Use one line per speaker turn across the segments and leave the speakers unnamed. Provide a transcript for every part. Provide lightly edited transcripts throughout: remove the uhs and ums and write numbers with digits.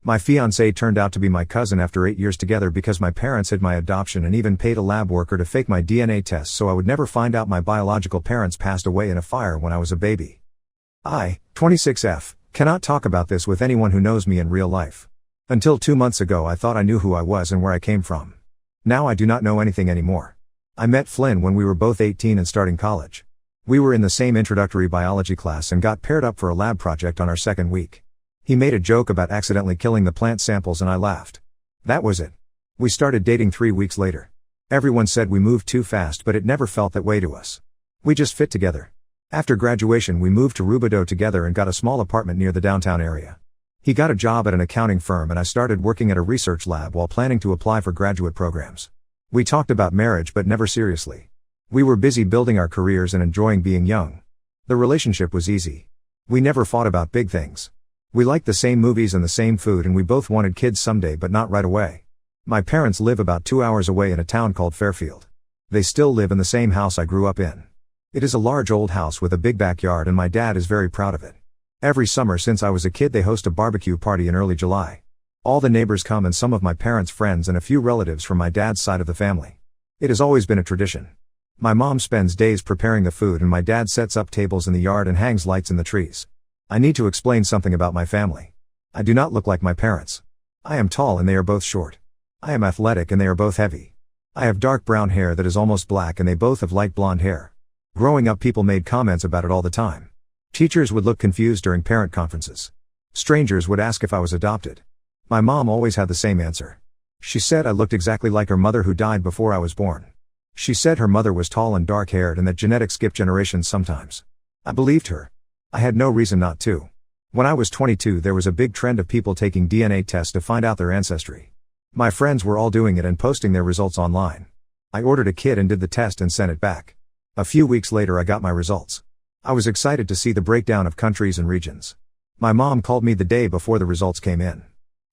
My fiancé turned out to be my cousin after 8 years together because my parents hid my adoption and even paid a lab worker to fake my DNA test so I would never find out my biological parents passed away in a fire when I was a baby. I, 26F, cannot talk about this with anyone who knows me in real life. Until 2 months ago I thought I knew who I was and where I came from. Now I do not know anything anymore. I met Flynn when we were both 18 and starting college. We were in the same introductory biology class and got paired up for a lab project on our second week. He made a joke about accidentally killing the plant samples and I laughed. That was it. We started dating 3 weeks later. Everyone said we moved too fast, but it never felt that way to us. We just fit together. After graduation we moved to Rubidoux together and got a small apartment near the downtown area. He got a job at an accounting firm and I started working at a research lab while planning to apply for graduate programs. We talked about marriage but never seriously. We were busy building our careers and enjoying being young. The relationship was easy. We never fought about big things. We liked the same movies and the same food and we both wanted kids someday but not right away. My parents live about 2 hours away in a town called Fairfield. They still live in the same house I grew up in. It is a large old house with a big backyard and my dad is very proud of it. Every summer since I was a kid they host a barbecue party in early July. All the neighbors come and some of my parents' friends and a few relatives from my dad's side of the family. It has always been a tradition. My mom spends days preparing the food and my dad sets up tables in the yard and hangs lights in the trees. I need to explain something about my family. I do not look like my parents. I am tall and they are both short. I am athletic and they are both heavy. I have dark brown hair that is almost black and they both have light blonde hair. Growing up people made comments about it all the time. Teachers would look confused during parent conferences. Strangers would ask if I was adopted. My mom always had the same answer. She said I looked exactly like her mother who died before I was born. She said her mother was tall and dark-haired and that genetics skip generations sometimes. I believed her. I had no reason not to. When I was 22 there was a big trend of people taking DNA tests to find out their ancestry. My friends were all doing it and posting their results online. I ordered a kit and did the test and sent it back. A few weeks later I got my results. I was excited to see the breakdown of countries and regions. My mom called me the day before the results came in.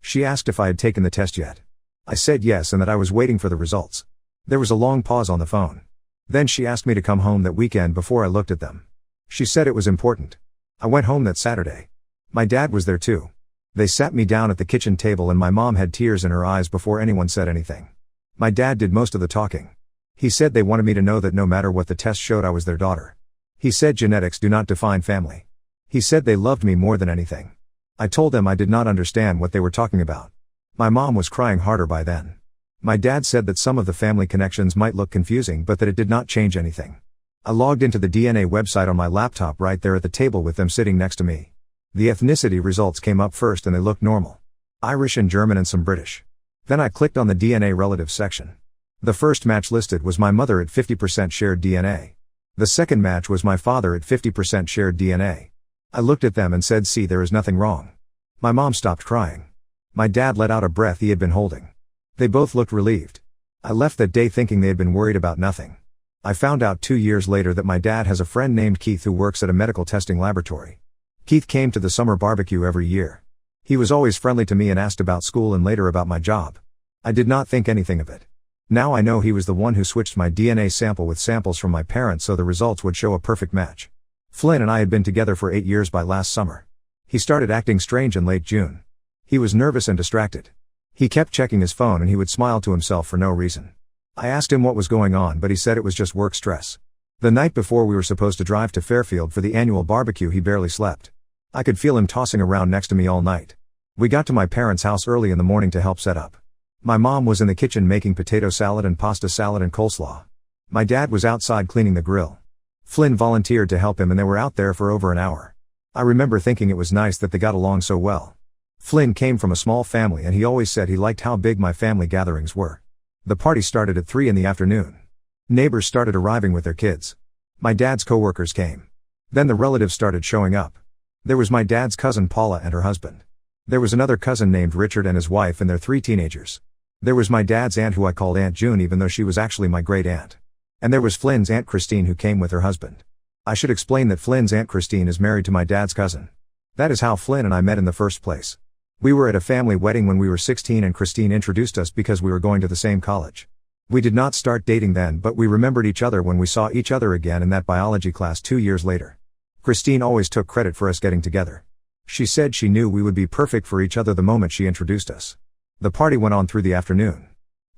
She asked if I had taken the test yet. I said yes and that I was waiting for the results. There was a long pause on the phone. Then she asked me to come home that weekend before I looked at them. She said it was important. I went home that Saturday. My dad was there too. They sat me down at the kitchen table and my mom had tears in her eyes before anyone said anything. My dad did most of the talking. He said they wanted me to know that no matter what the test showed I was their daughter. He said genetics do not define family. He said they loved me more than anything. I told them I did not understand what they were talking about. My mom was crying harder by then. My dad said that some of the family connections might look confusing but that it did not change anything. I logged into the DNA website on my laptop right there at the table with them sitting next to me. The ethnicity results came up first and they looked normal. Irish and German and some British. Then I clicked on the DNA relatives section. The first match listed was my mother at 50% shared DNA. The second match was my father at 50% shared DNA. I looked at them and said, "See, there is nothing wrong." My mom stopped crying. My dad let out a breath he had been holding. They both looked relieved. I left that day thinking they had been worried about nothing. I found out 2 years later that my dad has a friend named Keith who works at a medical testing laboratory. Keith came to the summer barbecue every year. He was always friendly to me and asked about school and later about my job. I did not think anything of it. Now I know he was the one who switched my DNA sample with samples from my parents so the results would show a perfect match. Flynn and I had been together for 8 years by last summer. He started acting strange in late June. He was nervous and distracted. He kept checking his phone and he would smile to himself for no reason. I asked him what was going on but he said it was just work stress. The night before we were supposed to drive to Fairfield for the annual barbecue he barely slept. I could feel him tossing around next to me all night. We got to my parents' house early in the morning to help set up. My mom was in the kitchen making potato salad and pasta salad and coleslaw. My dad was outside cleaning the grill. Flynn volunteered to help him and they were out there for over an hour. I remember thinking it was nice that they got along so well. Flynn came from a small family and he always said he liked how big my family gatherings were. The party started at 3 in the afternoon. Neighbors started arriving with their kids. My dad's coworkers came. Then the relatives started showing up. There was my dad's cousin Paula and her husband. There was another cousin named Richard and his wife and their 3 teenagers. There was my dad's aunt who I called Aunt June even though she was actually my great aunt. And there was Flynn's Aunt Christine who came with her husband. I should explain that Flynn's Aunt Christine is married to my dad's cousin. That is how Flynn and I met in the first place. We were at a family wedding when we were 16 and Christine introduced us because we were going to the same college. We did not start dating then but we remembered each other when we saw each other again in that biology class 2 years later. Christine always took credit for us getting together. She said she knew we would be perfect for each other the moment she introduced us. The party went on through the afternoon.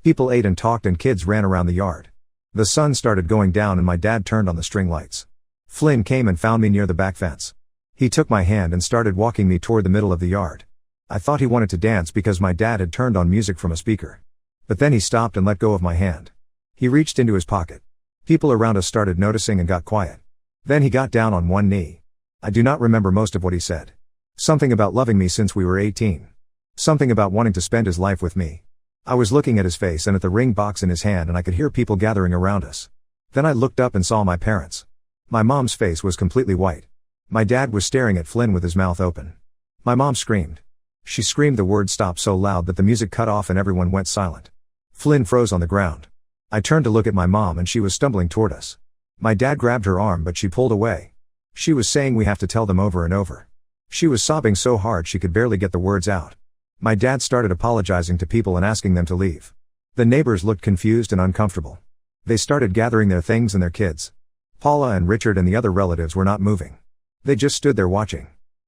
People ate and talked and kids ran around the yard. The sun started going down and my dad turned on the string lights. Flynn came and found me near the back fence. He took my hand and started walking me toward the middle of the yard. I thought he wanted to dance because my dad had turned on music from a speaker. But then he stopped and let go of my hand. He reached into his pocket. People around us started noticing and got quiet. Then he got down on one knee. I do not remember most of what he said. Something about loving me since we were 18. Something about wanting to spend his life with me. I was looking at his face and at the ring box in his hand and I could hear people gathering around us. Then I looked up and saw my parents. My mom's face was completely white. My dad was staring at Flynn with his mouth open. My mom screamed. She screamed the word stop so loud that the music cut off and everyone went silent. Flynn froze on the ground. I turned to look at my mom and she was stumbling toward us. My dad grabbed her arm but she pulled away. She was saying we have to tell them over and over. She was sobbing so hard she could barely get the words out. My dad started apologizing to people and asking them to leave. The neighbors looked confused and uncomfortable. They started gathering their things and their kids. Paula and Richard and the other relatives were not moving. They just stood there watching.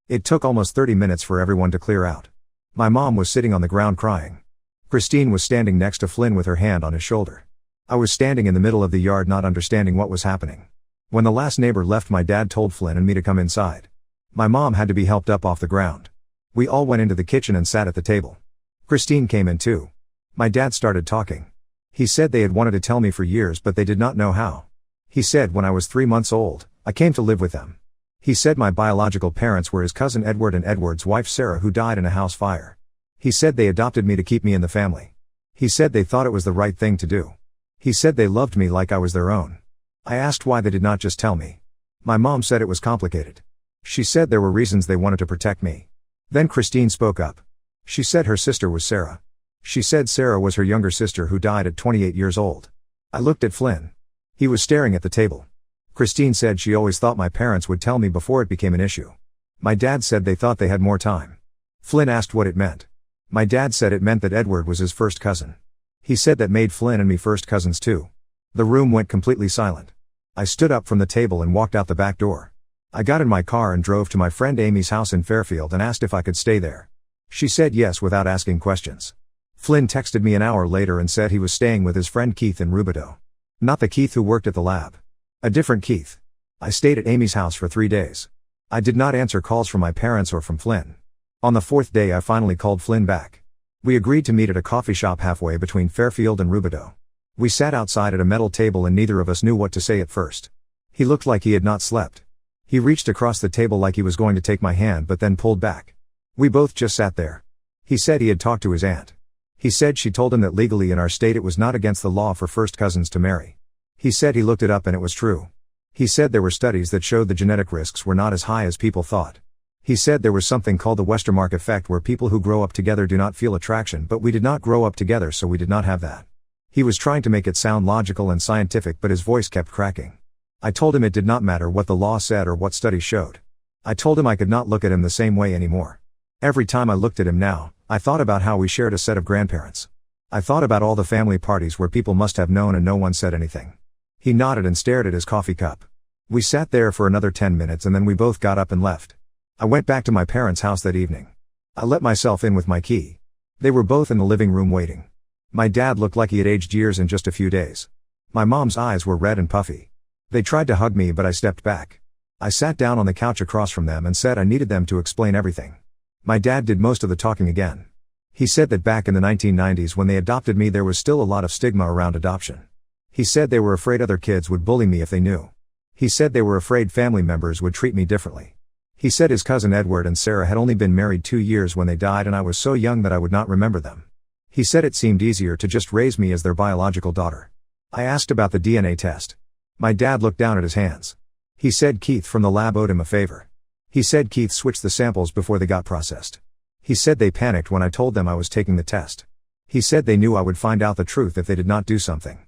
It took almost 30 minutes for everyone to clear out. My mom was sitting on the ground crying. Christine was standing next to Flynn with her hand on his shoulder. I was standing in the middle of the yard not understanding what was happening. When the last neighbor left, my dad told Flynn and me to come inside. My mom had to be helped up off the ground. We all went into the kitchen and sat at the table. Christine came in too. My dad started talking. He said they had wanted to tell me for years but they did not know how. He said when I was 3 months old, I came to live with them. He said my biological parents were his cousin Edward and Edward's wife Sarah who died in a house fire. He said they adopted me to keep me in the family. He said they thought it was the right thing to do. He said they loved me like I was their own. I asked why they did not just tell me. My mom said it was complicated. She said there were reasons they wanted to protect me. Then Christine spoke up. She said her sister was Sarah. She said Sarah was her younger sister who died at 28 years old. I looked at Flynn. He was staring at the table. Christine said she always thought my parents would tell me before it became an issue. My dad said they thought they had more time. Flynn asked what it meant. My dad said it meant that Edward was his first cousin. He said that made Flynn and me first cousins too. The room went completely silent. I stood up from the table and walked out the back door. I got in my car and drove to my friend Amy's house in Fairfield and asked if I could stay there. She said yes without asking questions. Flynn texted me an hour later and said he was staying with his friend Keith in Rubidoux. Not the Keith who worked at the lab. A different Keith. I stayed at Amy's house for 3 days. I did not answer calls from my parents or from Flynn. On the 4th day I finally called Flynn back. We agreed to meet at a coffee shop halfway between Fairfield and Rubidoux. We sat outside at a metal table and neither of us knew what to say at first. He looked like he had not slept. He reached across the table like he was going to take my hand but then pulled back. We both just sat there. He said he had talked to his aunt. He said she told him that legally in our state it was not against the law for first cousins to marry. He said he looked it up and it was true. He said there were studies that showed the genetic risks were not as high as people thought. He said there was something called the Westermark effect where people who grow up together do not feel attraction, but we did not grow up together so we did not have that. He was trying to make it sound logical and scientific but his voice kept cracking. I told him it did not matter what the law said or what studies showed. I told him I could not look at him the same way anymore. Every time I looked at him now, I thought about how we shared a set of grandparents. I thought about all the family parties where people must have known and no one said anything. He nodded and stared at his coffee cup. We sat there for another 10 minutes and then we both got up and left. I went back to my parents' house that evening. I let myself in with my key. They were both in the living room waiting. My dad looked like he had aged years in just a few days. My mom's eyes were red and puffy. They tried to hug me but I stepped back. I sat down on the couch across from them and said I needed them to explain everything. My dad did most of the talking again. He said that back in the 1990s when they adopted me there was still a lot of stigma around adoption. He said they were afraid other kids would bully me if they knew. He said they were afraid family members would treat me differently. He said his cousin Edward and Sarah had only been married 2 years when they died and I was so young that I would not remember them. He said it seemed easier to just raise me as their biological daughter. I asked about the DNA test. My dad looked down at his hands. He said Keith from the lab owed him a favor. He said Keith switched the samples before they got processed. He said they panicked when I told them I was taking the test. He said they knew I would find out the truth if they did not do something.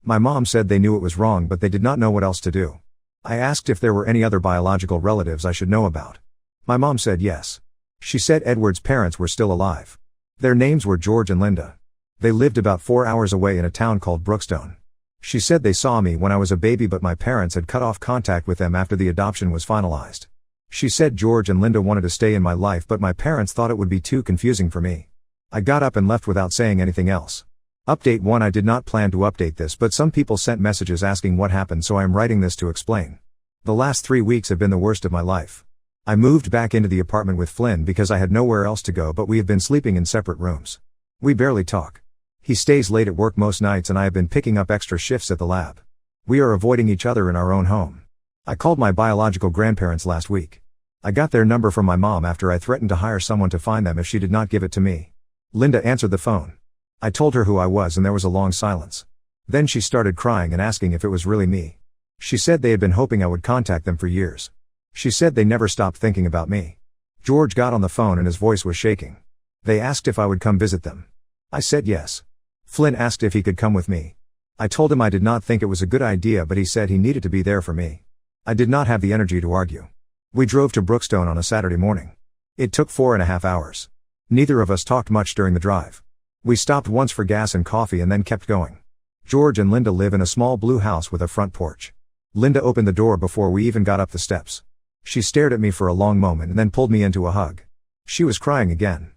My mom said they knew it was wrong but they did not know what else to do. I asked if there were any other biological relatives I should know about. My mom said yes. She said Edward's parents were still alive. Their names were George and Linda. They lived about 4 hours away in a town called Brookstone. She said they saw me when I was a baby but my parents had cut off contact with them after the adoption was finalized. She said George and Linda wanted to stay in my life, but my parents thought it would be too confusing for me. I got up and left without saying anything else. Update 1. I did not plan to update this, but some people sent messages asking what happened, so I am writing this to explain. The last 3 weeks have been the worst of my life. I moved back into the apartment with Flynn because I had nowhere else to go, but we have been sleeping in separate rooms. We barely talk. He stays late at work most nights and I have been picking up extra shifts at the lab. We are avoiding each other in our own home. I called my biological grandparents last week. I got their number from my mom after I threatened to hire someone to find them if she did not give it to me. Linda answered the phone. I told her who I was and there was a long silence. Then she started crying and asking if it was really me. She said they had been hoping I would contact them for years. She said they never stopped thinking about me. George got on the phone and his voice was shaking. They asked if I would come visit them. I said yes. Flynn asked if he could come with me. I told him I did not think it was a good idea, but he said he needed to be there for me. I did not have the energy to argue. We drove to Brookstone on a Saturday morning. It took 4.5 hours. Neither of us talked much during the drive. We stopped once for gas and coffee and then kept going. George and Linda live in a small blue house with a front porch. Linda opened the door before we even got up the steps. She stared at me for a long moment and then pulled me into a hug. She was crying again.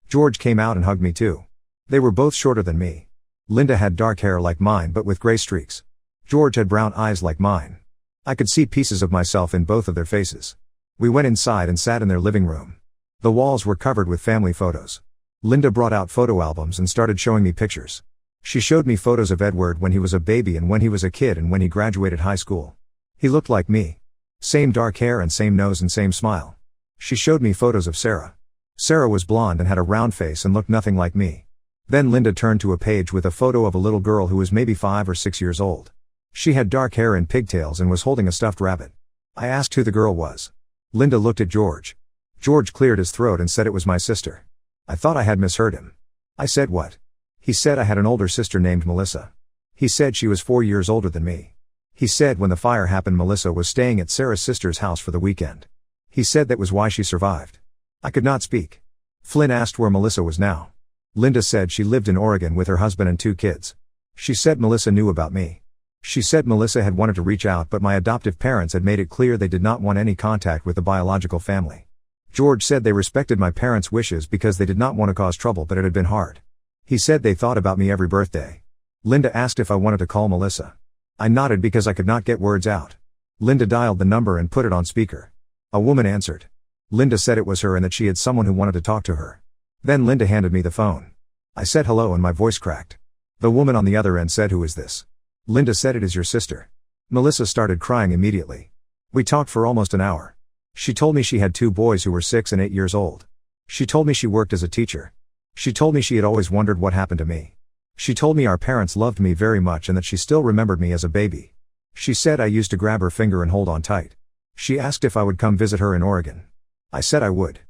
George came out and hugged me too. They were both shorter than me. Linda had dark hair like mine but with gray streaks. George had brown eyes like mine. I could see pieces of myself in both of their faces. We went inside and sat in their living room. The walls were covered with family photos. Linda brought out photo albums and started showing me pictures. She showed me photos of Edward when he was a baby and when he was a kid and when he graduated high school. He looked like me. Same dark hair and same nose and same smile. She showed me photos of Sarah. Sarah was blonde and had a round face and looked nothing like me. Then Linda turned to a page with a photo of a little girl who was maybe 5 or 6 years old. She had dark hair and pigtails and was holding a stuffed rabbit. I asked who the girl was. Linda looked at George. George cleared his throat and said it was my sister. I thought I had misheard him. I said what? He said I had an older sister named Melissa. He said she was 4 years older than me. He said when the fire happened Melissa was staying at Sarah's sister's house for the weekend. He said that was why she survived. I could not speak. Flynn asked where Melissa was now. Linda said she lived in Oregon with her husband and 2 kids. She said Melissa knew about me. She said Melissa had wanted to reach out, but my adoptive parents had made it clear they did not want any contact with the biological family. George said they respected my parents' wishes because they did not want to cause trouble, but it had been hard. He said they thought about me every birthday. Linda asked if I wanted to call Melissa. I nodded because I could not get words out. Linda dialed the number and put it on speaker. A woman answered. Linda said it was her and that she had someone who wanted to talk to her. Then Linda handed me the phone. I said hello and my voice cracked. The woman on the other end said, "Who is this?" Linda said, "It is your sister." Melissa started crying immediately. We talked for almost an hour. She told me she had 2 boys who were 6 and 8 years old. She told me she worked as a teacher. She told me she had always wondered what happened to me. She told me our parents loved me very much and that she still remembered me as a baby. She said I used to grab her finger and hold on tight. She asked if I would come visit her in Oregon. I said I would.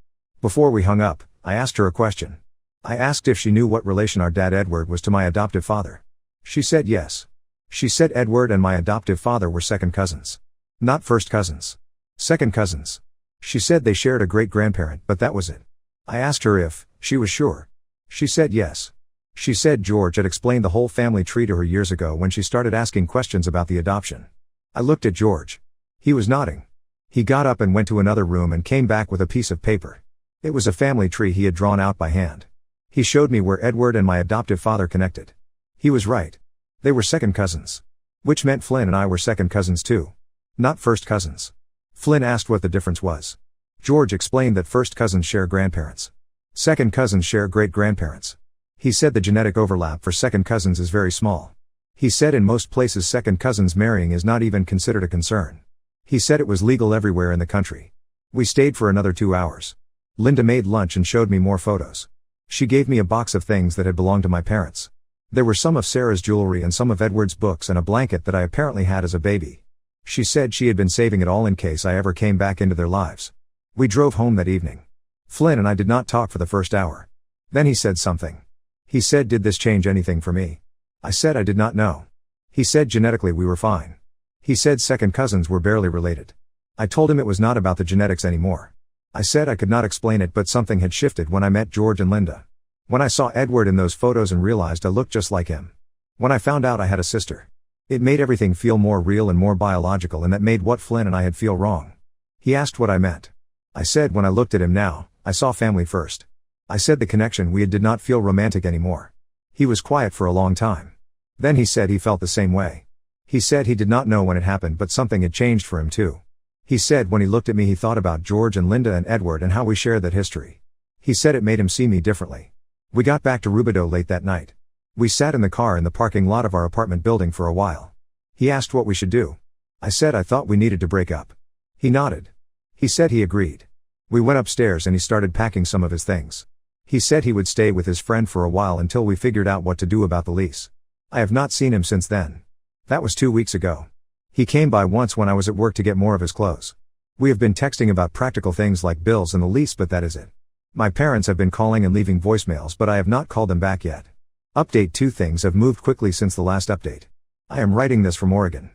Before we hung up, I asked her a question. I asked if she knew what relation our dad Edward was to my adoptive father. She said yes. She said Edward and my adoptive father were second cousins. Not first cousins. Second cousins. She said they shared a great-grandparent, but that was it. I asked her if she was sure. She said yes. She said George had explained the whole family tree to her years ago when she started asking questions about the adoption. I looked at George. He was nodding. He got up and went to another room and came back with a piece of paper. It was a family tree he had drawn out by hand. He showed me where Edward and my adoptive father connected. He was right. They were second cousins. Which meant Flynn and I were second cousins too. Not first cousins. Flynn asked what the difference was. George explained that first cousins share grandparents. Second cousins share great-grandparents. He said the genetic overlap for second cousins is very small. He said in most places second cousins marrying is not even considered a concern. He said it was legal everywhere in the country. We stayed for another 2 hours. Linda made lunch and showed me more photos. She gave me a box of things that had belonged to my parents. There were some of Sarah's jewelry and some of Edward's books and a blanket that I apparently had as a baby. She said she had been saving it all in case I ever came back into their lives. We drove home that evening. Flynn and I did not talk for the first hour. Then he said something. He said, "Did this change anything for me?" I said I did not know. He said genetically we were fine. He said second cousins were barely related. I told him it was not about the genetics anymore. I said I could not explain it, but something had shifted when I met George and Linda. When I saw Edward in those photos and realized I looked just like him. When I found out I had a sister. It made everything feel more real and more biological, and that made what Flynn and I had feel wrong. He asked what I meant. I said when I looked at him now, I saw family first. I said the connection we had did not feel romantic anymore. He was quiet for a long time. Then he said he felt the same way. He said he did not know when it happened, but something had changed for him too. He said when he looked at me he thought about George and Linda and Edward and how we shared that history. He said it made him see me differently. We got back to Rubidoux late that night. We sat in the car in the parking lot of our apartment building for a while. He asked what we should do. I said I thought we needed to break up. He nodded. He said he agreed. We went upstairs and he started packing some of his things. He said he would stay with his friend for a while until we figured out what to do about the lease. I have not seen him since then. That was 2 weeks ago. He came by once when I was at work to get more of his clothes. We have been texting about practical things like bills and the lease, but that is it. My parents have been calling and leaving voicemails, but I have not called them back yet. Update: 2 things have moved quickly since the last update. I am writing this from Oregon.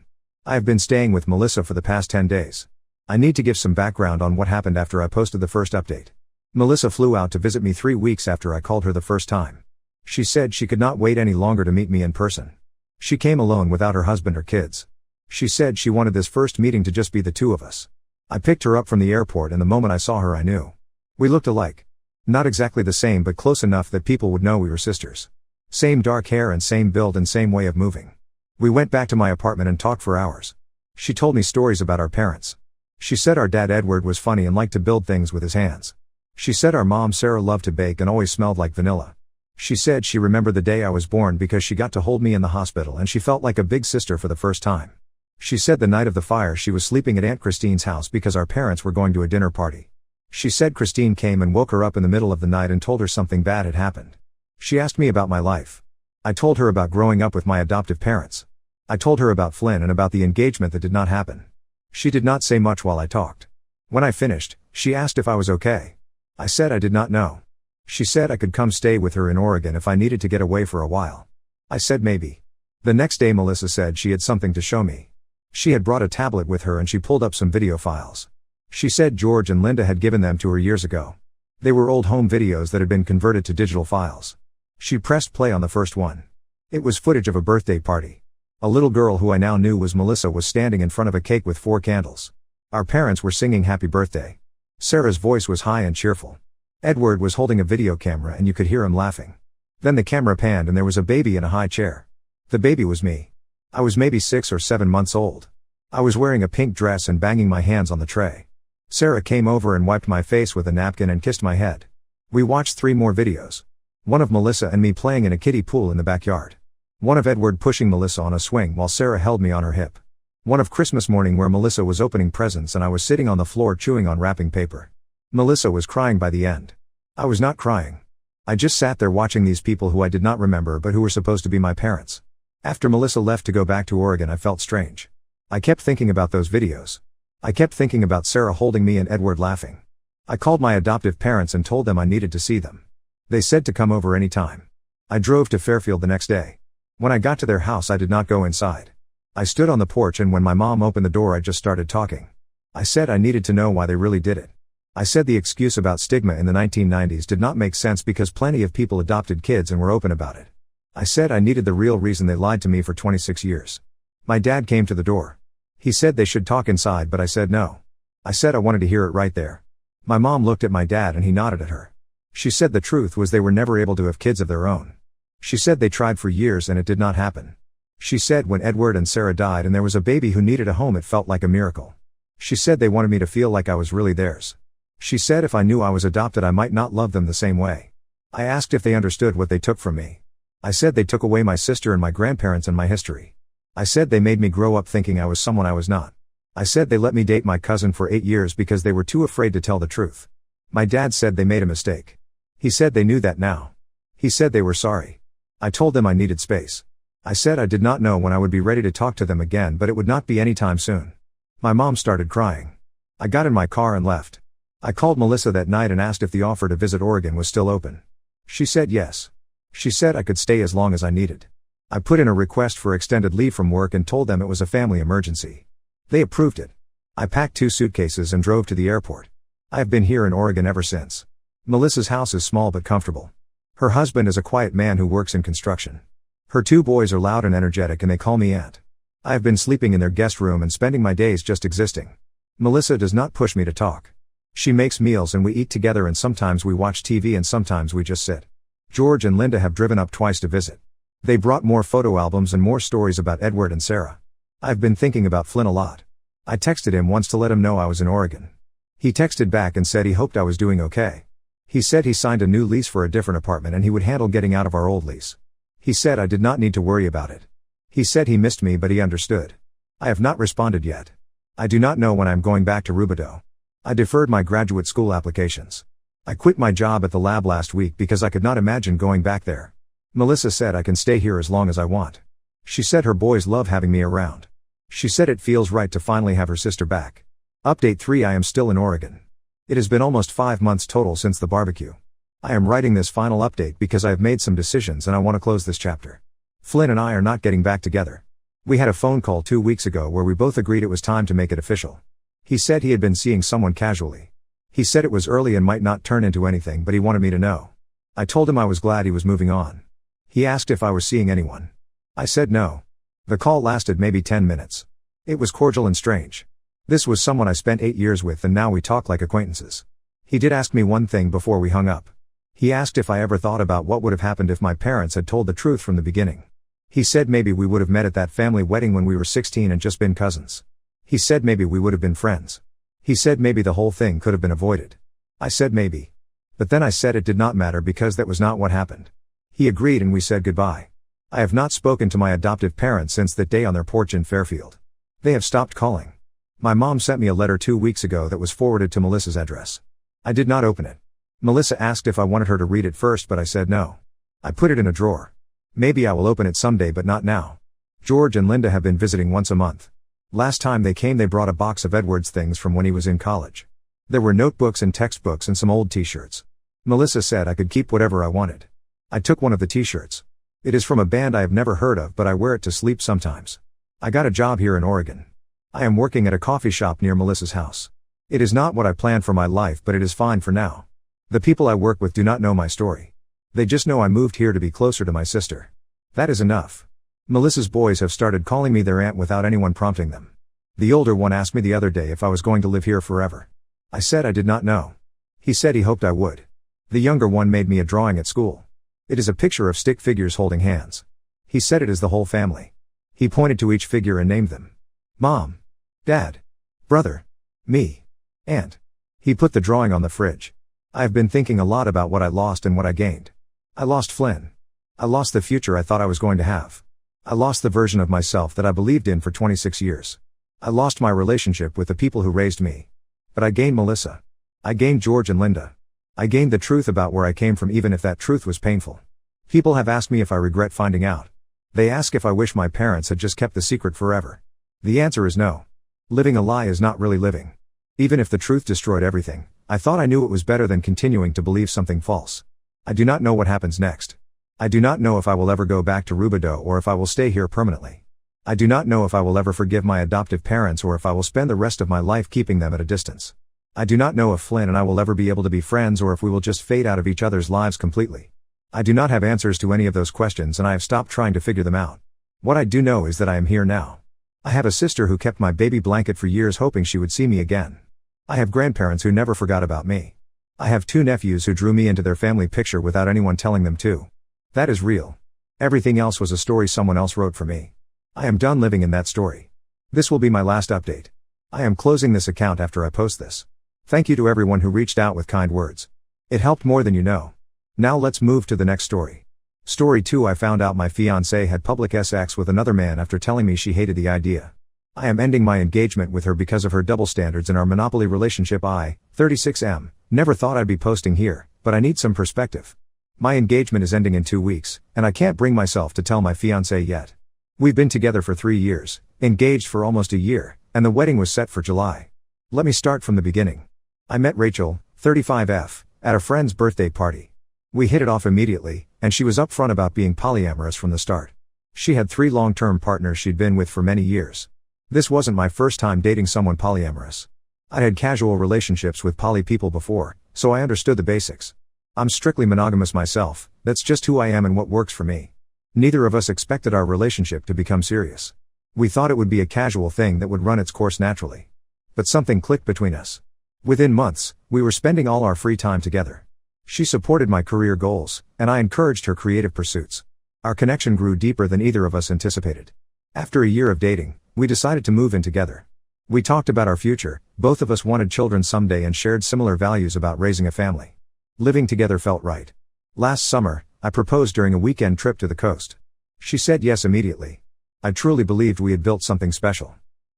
I have been staying with Melissa for the past 10 days. I need to give some background on what happened after I posted the first update. Melissa flew out to visit me 3 weeks after I called her the first time. She said she could not wait any longer to meet me in person. She came alone without her husband or kids. She said she wanted this first meeting to just be the two of us. I picked her up from the airport and the moment I saw her I knew. We looked alike. Not exactly the same but close enough that people would know we were sisters. Same dark hair and same build and same way of moving. We went back to my apartment and talked for hours. She told me stories about our parents. She said our dad Edward was funny and liked to build things with his hands. She said our mom Sarah loved to bake and always smelled like vanilla. She said she remembered the day I was born because she got to hold me in the hospital and she felt like a big sister for the first time. She said the night of the fire she was sleeping at Aunt Christine's house because our parents were going to a dinner party. She said Christine came and woke her up in the middle of the night and told her something bad had happened. She asked me about my life. I told her about growing up with my adoptive parents. I told her about Flynn and about the engagement that did not happen. She did not say much while I talked. When I finished, she asked if I was okay. I said I did not know. She said I could come stay with her in Oregon if I needed to get away for a while. I said maybe. The next day Melissa said she had something to show me. She had brought a tablet with her and she pulled up some video files. She said George and Linda had given them to her years ago. They were old home videos that had been converted to digital files. She pressed play on the first one. It was footage of a birthday party. A little girl who I now knew was Melissa was standing in front of a cake with 4 candles. Our parents were singing happy birthday. Sarah's voice was high and cheerful. Edward was holding a video camera and you could hear him laughing. Then the camera panned and there was a baby in a high chair. The baby was me. I was maybe 6 or 7 months old. I was wearing a pink dress and banging my hands on the tray. Sarah came over and wiped my face with a napkin and kissed my head. We watched 3 more videos. One of Melissa and me playing in a kiddie pool in the backyard. One of Edward pushing Melissa on a swing while Sarah held me on her hip. One of Christmas morning where Melissa was opening presents and I was sitting on the floor chewing on wrapping paper. Melissa was crying by the end. I was not crying. I just sat there watching these people who I did not remember but who were supposed to be my parents. After Melissa left to go back to Oregon I felt strange. I kept thinking about those videos. I kept thinking about Sarah holding me and Edward laughing. I called my adoptive parents and told them I needed to see them. They said to come over any time. I drove to Fairfield the next day. When I got to their house I did not go inside. I stood on the porch and when my mom opened the door I just started talking. I said I needed to know why they really did it. I said the excuse about stigma in the 1990s did not make sense because plenty of people adopted kids and were open about it. I said I needed the real reason they lied to me for 26 years. My dad came to the door. He said they should talk inside but I said no. I said I wanted to hear it right there. My mom looked at my dad and he nodded at her. She said the truth was they were never able to have kids of their own. She said they tried for years and it did not happen. She said when Edward and Sarah died and there was a baby who needed a home it felt like a miracle. She said they wanted me to feel like I was really theirs. She said if I knew I was adopted I might not love them the same way. I asked if they understood what they took from me. I said they took away my sister and my grandparents and my history. I said they made me grow up thinking I was someone I was not. I said they let me date my cousin for 8 years because they were too afraid to tell the truth. My dad said they made a mistake. He said they knew that now. He said they were sorry. I told them I needed space. I said I did not know when I would be ready to talk to them again but it would not be anytime soon. My mom started crying. I got in my car and left. I called Melissa that night and asked if the offer to visit Oregon was still open. She said yes. She said I could stay as long as I needed. I put in a request for extended leave from work and told them it was a family emergency. They approved it. I packed 2 suitcases and drove to the airport. I have been here in Oregon ever since. Melissa's house is small but comfortable. Her husband is a quiet man who works in construction. Her 2 boys are loud and energetic and they call me Aunt. I have been sleeping in their guest room and spending my days just existing. Melissa does not push me to talk. She makes meals and we eat together, and sometimes we watch TV and sometimes we just sit. George and Linda have driven up twice to visit. They brought more photo albums and more stories about Edward and Sarah. I've been thinking about Flynn a lot. I texted him once to let him know I was in Oregon. He texted back and said he hoped I was doing okay. He said he signed a new lease for a different apartment and he would handle getting out of our old lease. He said I did not need to worry about it. He said he missed me, but he understood. I have not responded yet. I do not know when I am going back to Rubidoux. I deferred my graduate school applications. I quit my job at the lab last week because I could not imagine going back there. Melissa said I can stay here as long as I want. She said her boys love having me around. She said it feels right to finally have her sister back. Update 3: I am still in Oregon. It has been almost 5 months total since the barbecue. I am writing this final update because I have made some decisions and I want to close this chapter. Flynn and I are not getting back together. We had a phone call 2 weeks ago where we both agreed it was time to make it official. He said he had been seeing someone casually. He said it was early and might not turn into anything, but he wanted me to know. I told him I was glad he was moving on. He asked if I was seeing anyone. I said no. The call lasted maybe 10 minutes. It was cordial and strange. This was someone I spent 8 years with and now we talk like acquaintances. He did ask me one thing before we hung up. He asked if I ever thought about what would have happened if my parents had told the truth from the beginning. He said maybe we would have met at that family wedding when we were 16 and just been cousins. He said maybe we would have been friends. He said maybe the whole thing could have been avoided. I said maybe. But then I said it did not matter because that was not what happened. He agreed and we said goodbye. I have not spoken to my adoptive parents since that day on their porch in Fairfield. They have stopped calling. My mom sent me a letter 2 weeks ago that was forwarded to Melissa's address. I did not open it. Melissa asked if I wanted her to read it first, but I said no. I put it in a drawer. Maybe I will open it someday, but not now. George and Linda have been visiting once a month. Last time they came they brought a box of Edward's things from when he was in college. There were notebooks and textbooks and some old t-shirts. Melissa said I could keep whatever I wanted. I took one of the t-shirts. It is from a band I have never heard of, but I wear it to sleep sometimes. I got a job here in Oregon. I am working at a coffee shop near Melissa's house. It is not what I planned for my life, but it is fine for now. The people I work with do not know my story. They just know I moved here to be closer to my sister. That is enough. Melissa's boys have started calling me their aunt without anyone prompting them. The older one asked me the other day if I was going to live here forever. I said I did not know. He said he hoped I would. The younger one made me a drawing at school. It is a picture of stick figures holding hands. He said it is the whole family. He pointed to each figure and named them. Mom. Dad. Brother. Me. Aunt. He put the drawing on the fridge. I have been thinking a lot about what I lost and what I gained. I lost Flynn. I lost the future I thought I was going to have. I lost the version of myself that I believed in for 26 years. I lost my relationship with the people who raised me. But I gained Melissa. I gained George and Linda. I gained the truth about where I came from, even if that truth was painful. People have asked me if I regret finding out. They ask if I wish my parents had just kept the secret forever. The answer is no. Living a lie is not really living. Even if the truth destroyed everything, I thought I knew it was better than continuing to believe something false. I do not know what happens next. I do not know if I will ever go back to Rubidoux or if I will stay here permanently. I do not know if I will ever forgive my adoptive parents or if I will spend the rest of my life keeping them at a distance. I do not know if Flynn and I will ever be able to be friends or if we will just fade out of each other's lives completely. I do not have answers to any of those questions and I have stopped trying to figure them out. What I do know is that I am here now. I have a sister who kept my baby blanket for years hoping she would see me again. I have grandparents who never forgot about me. I have 2 nephews who drew me into their family picture without anyone telling them to. That is real. Everything else was a story someone else wrote for me. I am done living in that story. This will be my last update. I am closing this account after I post this. Thank you to everyone who reached out with kind words. It helped more than you know. Now let's move to the next story. Story 2: I found out my fiancé had public sex with another man after telling me she hated the idea. I am ending my engagement with her because of her double standards in our monopoly relationship. I, 36M, never thought I'd be posting here, but I need some perspective. My engagement is ending in 2 weeks, and I can't bring myself to tell my fiancé yet. We've been together for 3 years, engaged for almost a year, and the wedding was set for July. Let me start from the beginning. I met Rachel, 35F, at a friend's birthday party. We hit it off immediately, and she was upfront about being polyamorous from the start. She had 3 long-term partners she'd been with for many years. This wasn't my first time dating someone polyamorous. I'd had casual relationships with poly people before, so I understood the basics. I'm strictly monogamous myself, that's just who I am and what works for me. Neither of us expected our relationship to become serious. We thought it would be a casual thing that would run its course naturally. But something clicked between us. Within months, we were spending all our free time together. She supported my career goals, and I encouraged her creative pursuits. Our connection grew deeper than either of us anticipated. After a year of dating, we decided to move in together. We talked about our future, both of us wanted children someday and shared similar values about raising a family. Living together felt right. Last summer, I proposed during a weekend trip to the coast. She said yes immediately. I truly believed we had built something special.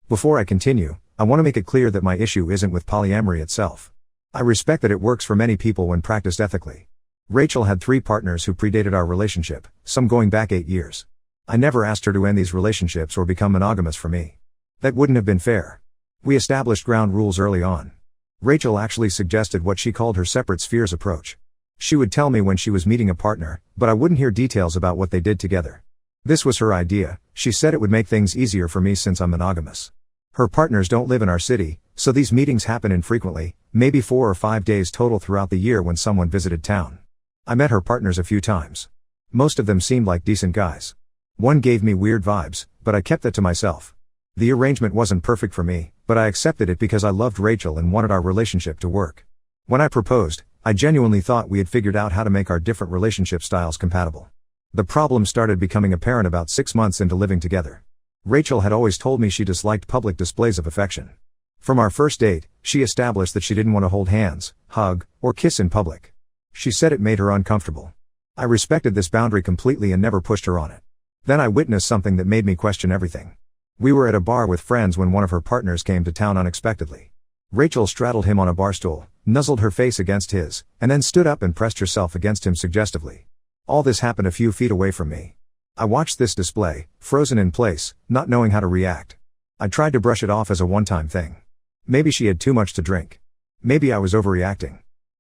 Before I continue, I want to make it clear that my issue isn't with polyamory itself. I respect that it works for many people when practiced ethically. Rachel had 3 partners who predated our relationship, some going back 8 years. I never asked her to end these relationships or become monogamous for me. That wouldn't have been fair. We established ground rules early on. Rachel actually suggested what she called her separate spheres approach. She would tell me when she was meeting a partner, but I wouldn't hear details about what they did together. This was her idea. She said it would make things easier for me since I'm monogamous. Her partners don't live in our city, so these meetings happen infrequently, maybe 4 or 5 days total throughout the year when someone visited town. I met her partners a few times. Most of them seemed like decent guys. One gave me weird vibes, but I kept that to myself. The arrangement wasn't perfect for me, but I accepted it because I loved Rachel and wanted our relationship to work. When I proposed, I genuinely thought we had figured out how to make our different relationship styles compatible. The problem started becoming apparent about 6 months into living together. Rachel had always told me she disliked public displays of affection. From our first date, she established that she didn't want to hold hands, hug, or kiss in public. She said it made her uncomfortable. I respected this boundary completely and never pushed her on it. Then I witnessed something that made me question everything. We were at a bar with friends when one of her partners came to town unexpectedly. Rachel straddled him on a bar stool, nuzzled her face against his, and then stood up and pressed herself against him suggestively. All this happened a few feet away from me. I watched this display, frozen in place, not knowing how to react. I tried to brush it off as a one-time thing. Maybe she had too much to drink. Maybe I was overreacting.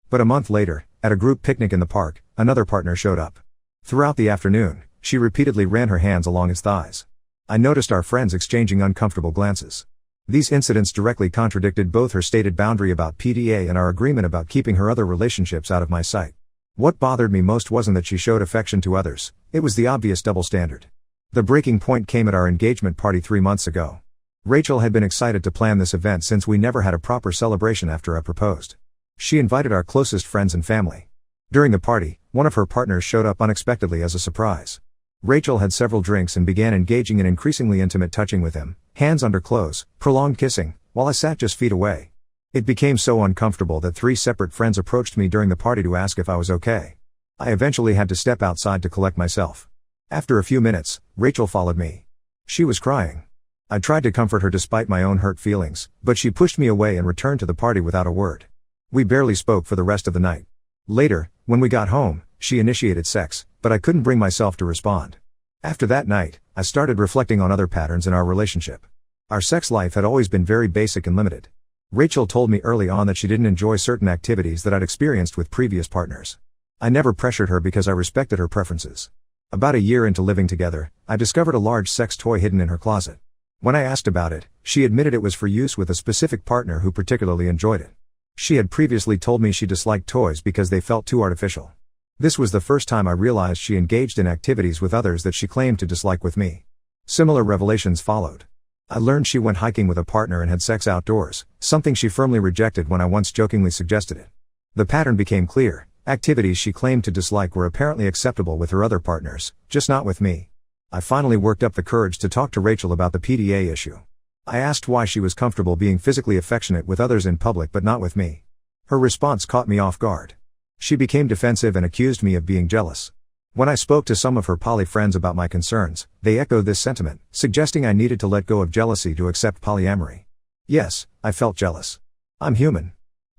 But a month later, at a group picnic in the park, another partner showed up. Throughout the afternoon, she repeatedly ran her hands along his thighs. I noticed our friends exchanging uncomfortable glances. These incidents directly contradicted both her stated boundary about PDA and our agreement about keeping her other relationships out of my sight. What bothered me most wasn't that she showed affection to others, it was the obvious double standard. The breaking point came at our engagement party 3 months ago. Rachel had been excited to plan this event since we never had a proper celebration after I proposed. She invited our closest friends and family. During the party, one of her partners showed up unexpectedly as a surprise. Rachel had several drinks and began engaging in increasingly intimate touching with him, hands under clothes, prolonged kissing, while I sat just feet away. It became so uncomfortable that 3 separate friends approached me during the party to ask if I was okay. I eventually had to step outside to collect myself. After a few minutes, Rachel followed me. She was crying. I tried to comfort her despite my own hurt feelings, but she pushed me away and returned to the party without a word. We barely spoke for the rest of the night. Later, when we got home, she initiated sex, but I couldn't bring myself to respond. After that night, I started reflecting on other patterns in our relationship. Our sex life had always been very basic and limited. Rachel told me early on that she didn't enjoy certain activities that I'd experienced with previous partners. I never pressured her because I respected her preferences. About a year into living together, I discovered a large sex toy hidden in her closet. When I asked about it, she admitted it was for use with a specific partner who particularly enjoyed it. She had previously told me she disliked toys because they felt too artificial. This was the first time I realized she engaged in activities with others that she claimed to dislike with me. Similar revelations followed. I learned she went hiking with a partner and had sex outdoors, something she firmly rejected when I once jokingly suggested it. The pattern became clear. Activities she claimed to dislike were apparently acceptable with her other partners, just not with me. I finally worked up the courage to talk to Rachel about the PDA issue. I asked why she was comfortable being physically affectionate with others in public but not with me. Her response caught me off guard. She became defensive and accused me of being jealous. When I spoke to some of her poly friends about my concerns, they echoed this sentiment, suggesting I needed to let go of jealousy to accept polyamory. Yes, I felt jealous. I'm human.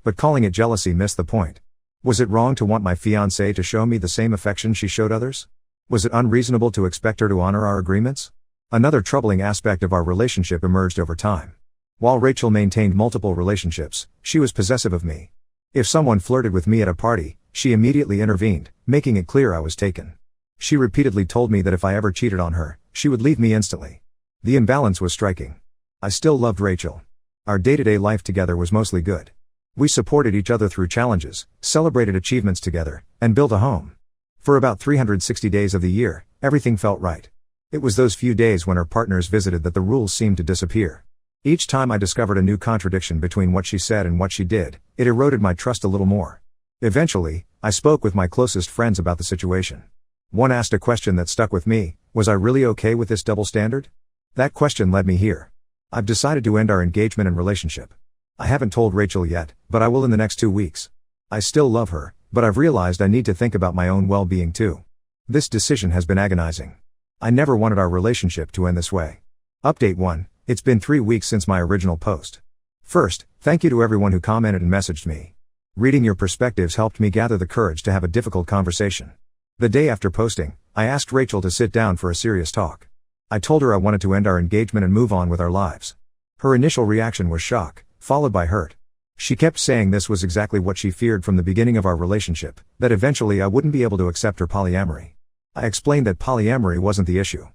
But calling it jealousy missed the point. Was it wrong to want my fiancé to show me the same affection she showed others? Was it unreasonable to expect her to honor our agreements? Another troubling aspect of our relationship emerged over time. While Rachel maintained multiple relationships, she was possessive of me. If someone flirted with me at a party, she immediately intervened, making it clear I was taken. She repeatedly told me that if I ever cheated on her, she would leave me instantly. The imbalance was striking. I still loved Rachel. Our day-to-day life together was mostly good. We supported each other through challenges, celebrated achievements together, and built a home. For about 360 days of the year, everything felt right. It was those few days when her partners visited that the rules seemed to disappear. Each time I discovered a new contradiction between what she said and what she did, it eroded my trust a little more. Eventually, I spoke with my closest friends about the situation. One asked a question that stuck with me: was I really okay with this double standard? That question led me here. I've decided to end our engagement and relationship. I haven't told Rachel yet, but I will in the next 2 weeks. I still love her, but I've realized I need to think about my own well-being too. This decision has been agonizing. I never wanted our relationship to end this way. Update 1. It's been 3 weeks since my original post. First, thank you to everyone who commented and messaged me. Reading your perspectives helped me gather the courage to have a difficult conversation. The day after posting, I asked Rachel to sit down for a serious talk. I told her I wanted to end our engagement and move on with our lives. Her initial reaction was shock, followed by hurt. She kept saying this was exactly what she feared from the beginning of our relationship, that eventually I wouldn't be able to accept her polyamory. I explained that polyamory wasn't the issue.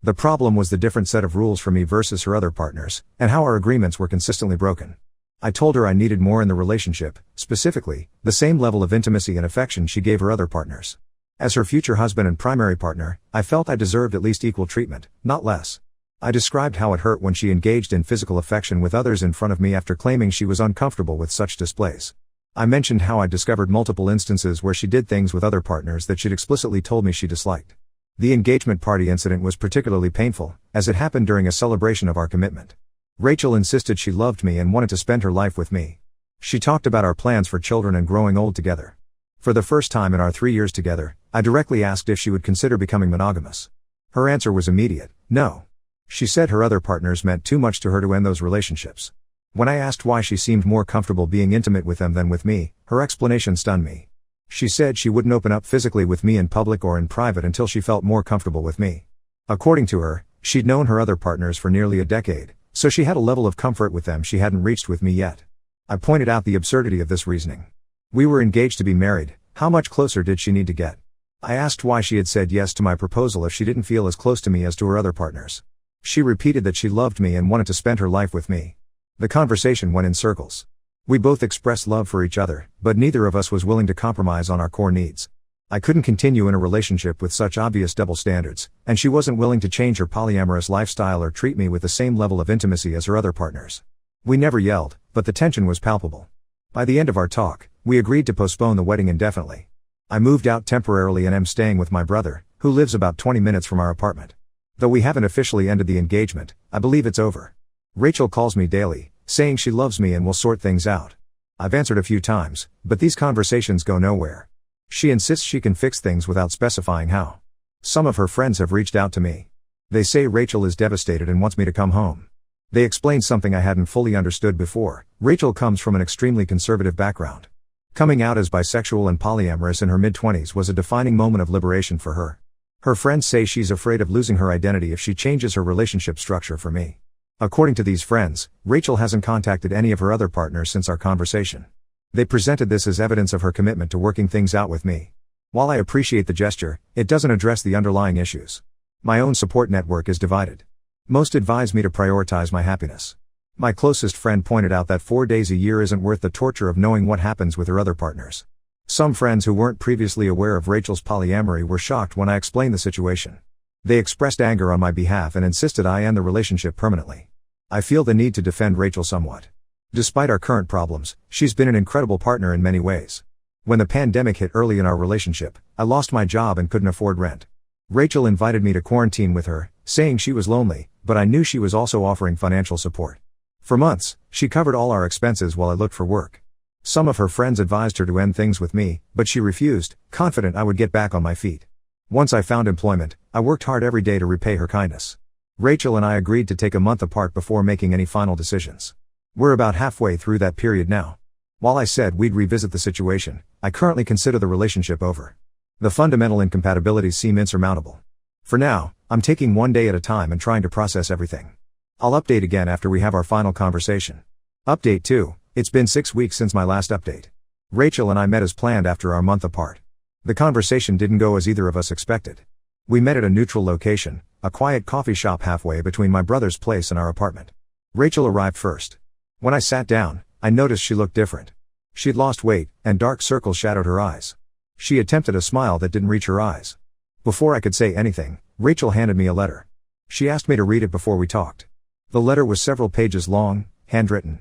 The problem was the different set of rules for me versus her other partners, and how our agreements were consistently broken. I told her I needed more in the relationship, specifically, the same level of intimacy and affection she gave her other partners. As her future husband and primary partner, I felt I deserved at least equal treatment, not less. I described how it hurt when she engaged in physical affection with others in front of me after claiming she was uncomfortable with such displays. I mentioned how I discovered multiple instances where she did things with other partners that she'd explicitly told me she disliked. The engagement party incident was particularly painful, as it happened during a celebration of our commitment. Rachel insisted she loved me and wanted to spend her life with me. She talked about our plans for children and growing old together. For the first time in our 3 years together, I directly asked if she would consider becoming monogamous. Her answer was immediate: no. She said her other partners meant too much to her to end those relationships. When I asked why she seemed more comfortable being intimate with them than with me, her explanation stunned me. She said she wouldn't open up physically with me in public or in private until she felt more comfortable with me. According to her, she'd known her other partners for nearly a decade, so she had a level of comfort with them she hadn't reached with me yet. I pointed out the absurdity of this reasoning. We were engaged to be married. How much closer did she need to get? I asked why she had said yes to my proposal if she didn't feel as close to me as to her other partners. She repeated that she loved me and wanted to spend her life with me. The conversation went in circles. We both expressed love for each other, but neither of us was willing to compromise on our core needs. I couldn't continue in a relationship with such obvious double standards, and she wasn't willing to change her polyamorous lifestyle or treat me with the same level of intimacy as her other partners. We never yelled, but the tension was palpable. By the end of our talk, we agreed to postpone the wedding indefinitely. I moved out temporarily and am staying with my brother, who lives about 20 minutes from our apartment. Though we haven't officially ended the engagement, I believe it's over. Rachel calls me daily, saying she loves me and will sort things out. I've answered a few times, but these conversations go nowhere. She insists she can fix things without specifying how. Some of her friends have reached out to me. They say Rachel is devastated and wants me to come home. They explain something I hadn't fully understood before. Rachel comes from an extremely conservative background. Coming out as bisexual and polyamorous in her mid-20s was a defining moment of liberation for her. Her friends say she's afraid of losing her identity if she changes her relationship structure for me. According to these friends, Rachel hasn't contacted any of her other partners since our conversation. They presented this as evidence of her commitment to working things out with me. While I appreciate the gesture, it doesn't address the underlying issues. My own support network is divided. Most advise me to prioritize my happiness. My closest friend pointed out that 4 days a year isn't worth the torture of knowing what happens with her other partners. Some friends who weren't previously aware of Rachel's polyamory were shocked when I explained the situation. They expressed anger on my behalf and insisted I end the relationship permanently. I feel the need to defend Rachel somewhat. Despite our current problems, she's been an incredible partner in many ways. When the pandemic hit early in our relationship, I lost my job and couldn't afford rent. Rachel invited me to quarantine with her, saying she was lonely, but I knew she was also offering financial support. For months, she covered all our expenses while I looked for work. Some of her friends advised her to end things with me, but she refused, confident I would get back on my feet. Once I found employment, I worked hard every day to repay her kindness. Rachel and I agreed to take a month apart before making any final decisions. We're about halfway through that period now. While I said we'd revisit the situation, I currently consider the relationship over. The fundamental incompatibilities seem insurmountable. For now, I'm taking one day at a time and trying to process everything. I'll update again after we have our final conversation. Update 2. It's been 6 weeks since my last update. Rachel and I met as planned after our month apart. The conversation didn't go as either of us expected. We met at a neutral location, a quiet coffee shop halfway between my brother's place and our apartment. Rachel arrived first. When I sat down, I noticed she looked different. She'd lost weight, and dark circles shadowed her eyes. She attempted a smile that didn't reach her eyes. Before I could say anything, Rachel handed me a letter. She asked me to read it before we talked. The letter was several pages long, handwritten.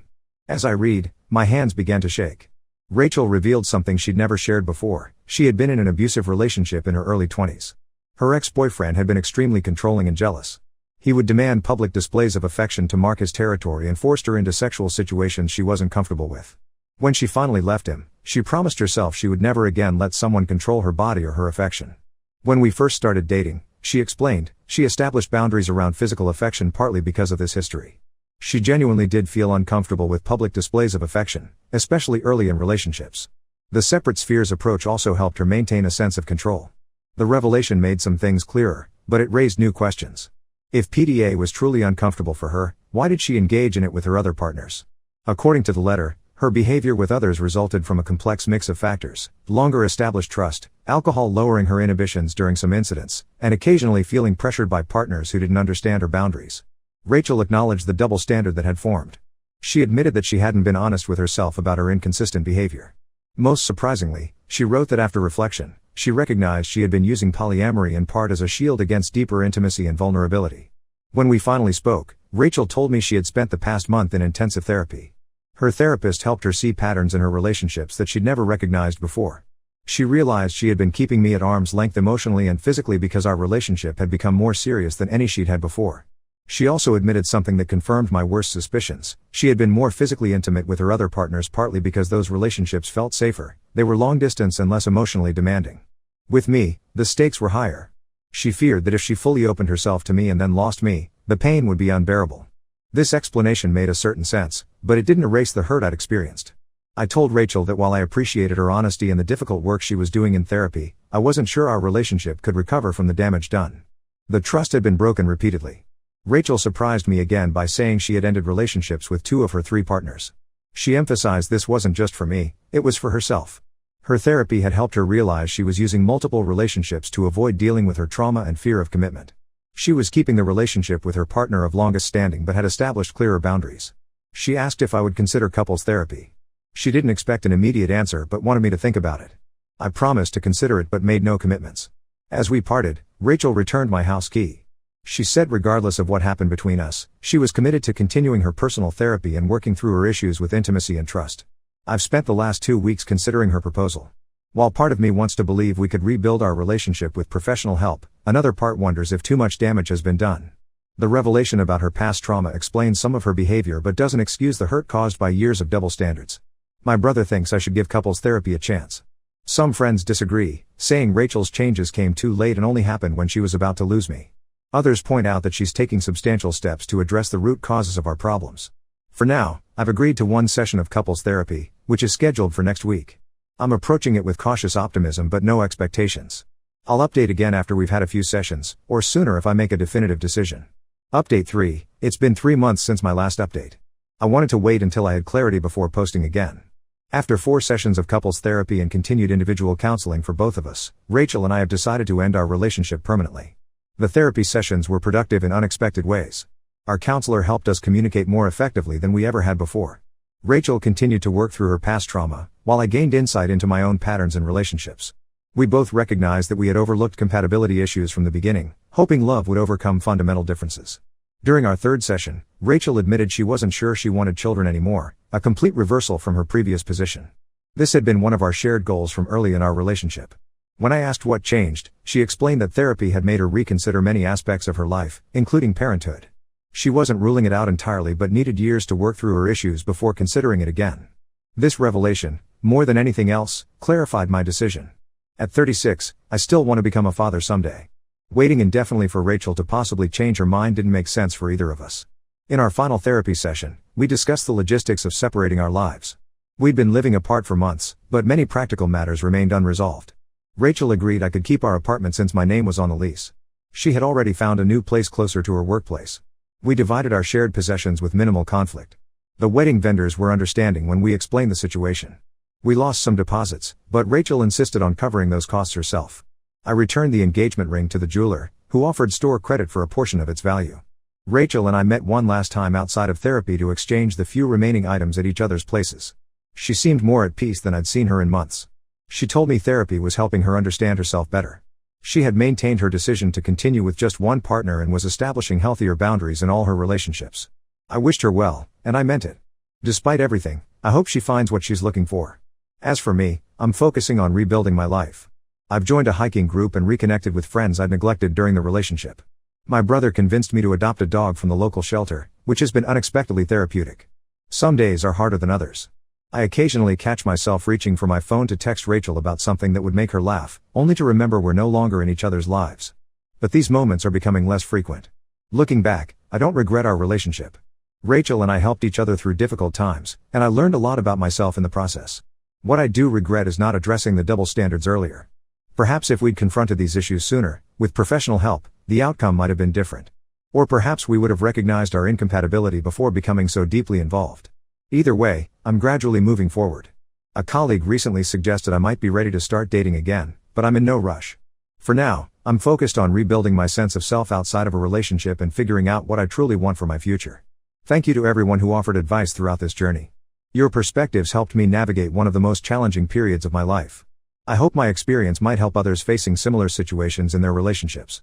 As I read, my hands began to shake. Rachel revealed something she'd never shared before. She had been in an abusive relationship in her early 20s. Her ex-boyfriend had been extremely controlling and jealous. He would demand public displays of affection to mark his territory and forced her into sexual situations she wasn't comfortable with. When she finally left him, she promised herself she would never again let someone control her body or her affection. When we first started dating, she explained, she established boundaries around physical affection partly because of this history. She genuinely did feel uncomfortable with public displays of affection, especially early in relationships. The separate spheres approach also helped her maintain a sense of control. The revelation made some things clearer, but it raised new questions. If PDA was truly uncomfortable for her, why did she engage in it with her other partners? According to the letter, her behavior with others resulted from a complex mix of factors: longer established trust, alcohol lowering her inhibitions during some incidents, and occasionally feeling pressured by partners who didn't understand her boundaries. Rachel acknowledged the double standard that had formed. She admitted that she hadn't been honest with herself about her inconsistent behavior. Most surprisingly, she wrote that after reflection, she recognized she had been using polyamory in part as a shield against deeper intimacy and vulnerability. When we finally spoke, Rachel told me she had spent the past month in intensive therapy. Her therapist helped her see patterns in her relationships that she'd never recognized before. She realized she had been keeping me at arm's length emotionally and physically because our relationship had become more serious than any she'd had before. She also admitted something that confirmed my worst suspicions: she had been more physically intimate with her other partners partly because those relationships felt safer, they were long distance and less emotionally demanding. With me, the stakes were higher. She feared that if she fully opened herself to me and then lost me, the pain would be unbearable. This explanation made a certain sense, but it didn't erase the hurt I'd experienced. I told Rachel that while I appreciated her honesty and the difficult work she was doing in therapy, I wasn't sure our relationship could recover from the damage done. The trust had been broken repeatedly. Rachel surprised me again by saying she had ended relationships with 2 of her 3 partners. She emphasized this wasn't just for me, it was for herself. Her therapy had helped her realize she was using multiple relationships to avoid dealing with her trauma and fear of commitment. She was keeping the relationship with her partner of longest standing but had established clearer boundaries. She asked if I would consider couples therapy. She didn't expect an immediate answer but wanted me to think about it. I promised to consider it but made no commitments. As we parted, Rachel returned my house key. She said regardless of what happened between us, she was committed to continuing her personal therapy and working through her issues with intimacy and trust. I've spent the last 2 weeks considering her proposal. While part of me wants to believe we could rebuild our relationship with professional help, another part wonders if too much damage has been done. The revelation about her past trauma explains some of her behavior but doesn't excuse the hurt caused by years of double standards. My brother thinks I should give couples therapy a chance. Some friends disagree, saying Rachel's changes came too late and only happened when she was about to lose me. Others point out that she's taking substantial steps to address the root causes of our problems. For now, I've agreed to 1 session of couples therapy, which is scheduled for next week. I'm approaching it with cautious optimism but no expectations. I'll update again after we've had a few sessions, or sooner if I make a definitive decision. Update 3, it's been 3 months since my last update. I wanted to wait until I had clarity before posting again. After 4 sessions of couples therapy and continued individual counseling for both of us, Rachel and I have decided to end our relationship permanently. The therapy sessions were productive in unexpected ways. Our counselor helped us communicate more effectively than we ever had before. Rachel continued to work through her past trauma, while I gained insight into my own patterns and relationships. We both recognized that we had overlooked compatibility issues from the beginning, hoping love would overcome fundamental differences. During our 3rd session, Rachel admitted she wasn't sure she wanted children anymore, a complete reversal from her previous position. This had been one of our shared goals from early in our relationship. When I asked what changed, she explained that therapy had made her reconsider many aspects of her life, including parenthood. She wasn't ruling it out entirely but needed years to work through her issues before considering it again. This revelation, more than anything else, clarified my decision. At 36, I still want to become a father someday. Waiting indefinitely for Rachel to possibly change her mind didn't make sense for either of us. In our final therapy session, we discussed the logistics of separating our lives. We'd been living apart for months, but many practical matters remained unresolved. Rachel agreed I could keep our apartment since my name was on the lease. She had already found a new place closer to her workplace. We divided our shared possessions with minimal conflict. The wedding vendors were understanding when we explained the situation. We lost some deposits, but Rachel insisted on covering those costs herself. I returned the engagement ring to the jeweler, who offered store credit for a portion of its value. Rachel and I met one last time outside of therapy to exchange the few remaining items at each other's places. She seemed more at peace than I'd seen her in months. She told me therapy was helping her understand herself better. She had maintained her decision to continue with just one partner and was establishing healthier boundaries in all her relationships. I wished her well, and I meant it. Despite everything, I hope she finds what she's looking for. As for me, I'm focusing on rebuilding my life. I've joined a hiking group and reconnected with friends I'd neglected during the relationship. My brother convinced me to adopt a dog from the local shelter, which has been unexpectedly therapeutic. Some days are harder than others. I occasionally catch myself reaching for my phone to text Rachel about something that would make her laugh, only to remember we're no longer in each other's lives. But these moments are becoming less frequent. Looking back, I don't regret our relationship. Rachel and I helped each other through difficult times, and I learned a lot about myself in the process. What I do regret is not addressing the double standards earlier. Perhaps if we'd confronted these issues sooner, with professional help, the outcome might have been different. Or perhaps we would have recognized our incompatibility before becoming so deeply involved. Either way, I'm gradually moving forward. A colleague recently suggested I might be ready to start dating again, but I'm in no rush. For now, I'm focused on rebuilding my sense of self outside of a relationship and figuring out what I truly want for my future. Thank you to everyone who offered advice throughout this journey. Your perspectives helped me navigate one of the most challenging periods of my life. I hope my experience might help others facing similar situations in their relationships.